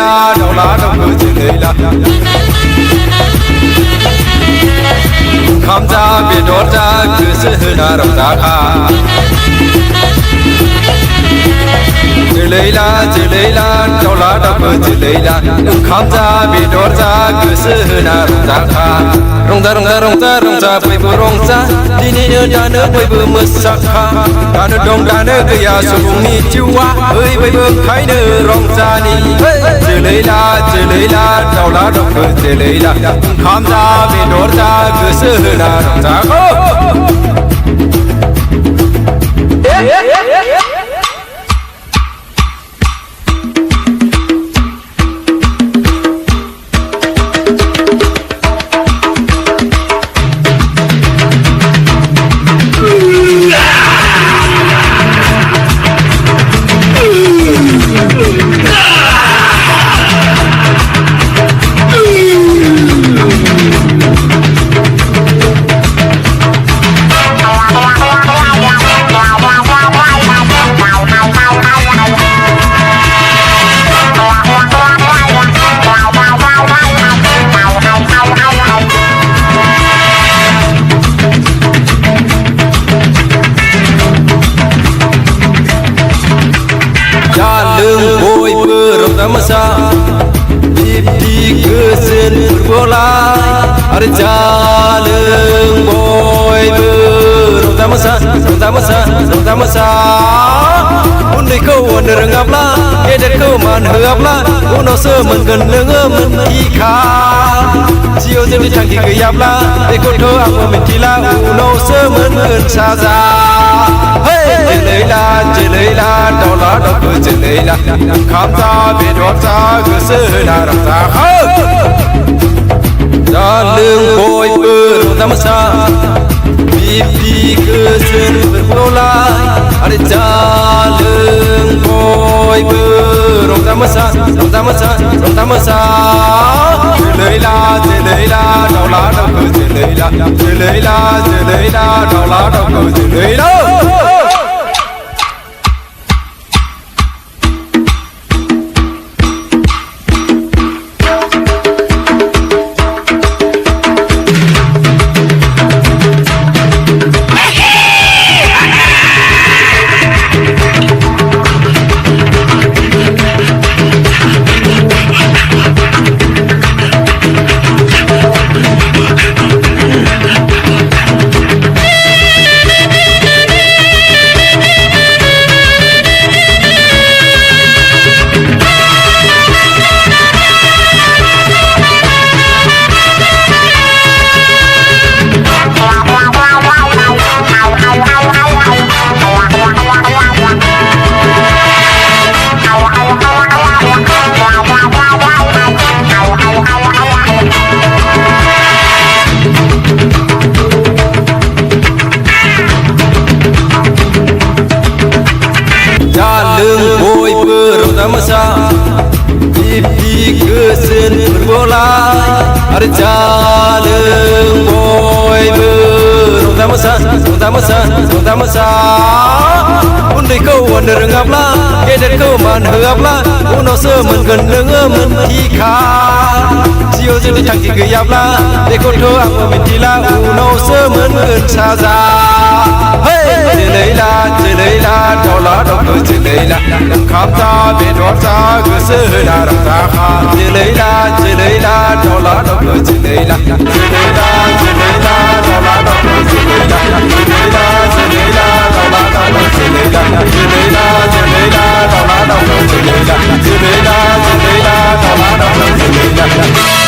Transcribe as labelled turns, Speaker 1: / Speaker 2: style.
Speaker 1: la đau lá đau cứ chỉ lưỡi la khám ra biết đốt ra cứ sự na rộng ra kha chỉ lấy la đau lá đau cứ chỉ lấy la khám ra biết đốt ra cứ sự na rộng ra kha rong ra bơi bơi rong ra đi nhớ nhà nước bơi bơi mưa sắc kha ta nước đông ta nước cái nhà sung mi chiu wa bơi bơi bơi khai nước rong ra đi chỉ lấy la đau lá đau cứ chỉ lấy la khám ra biết đốt ra cứ sự na rộng ra masa di kesen berbola ada jalan boy berota masa undai kau anda rengaplah eder kau man haplah uno semengen lengan ikha sio jadi tangki gayaplah ekor kau aku mentila uno semengen saja chỉ lấy la đau lá đau cứ chỉ lấy la khám ra biết đốt ra cứ sự là đau ra ra lưng bôi bơ ta mất xa bibi cứ xin vượt la ada ra lưng bôi bơ ta mất xa chỉ lấy la đau lá đau cứ chỉ lấy la đau lá đau cứ chỉ lấy la masa bibi kesen berbola ada jalan boy berota masa undai kau anda rengaplah eder kau man haplah uno semengen lengan ikha sio jadi tangki gayaplah ekor kau aku mentila uno semengen saja chỉ lấy la đau lá đau cứ chỉ lấy la khám ra biết đốt ra cứ sự là đau ra chỉ lấy la đau lá đau cứ chỉ lấy la đau lá đau cứ chỉ lấy la đau lá đau cứ chỉ lấy la đau lá đau cứ chỉ lấy la đau lá đau cứ chỉ lấy la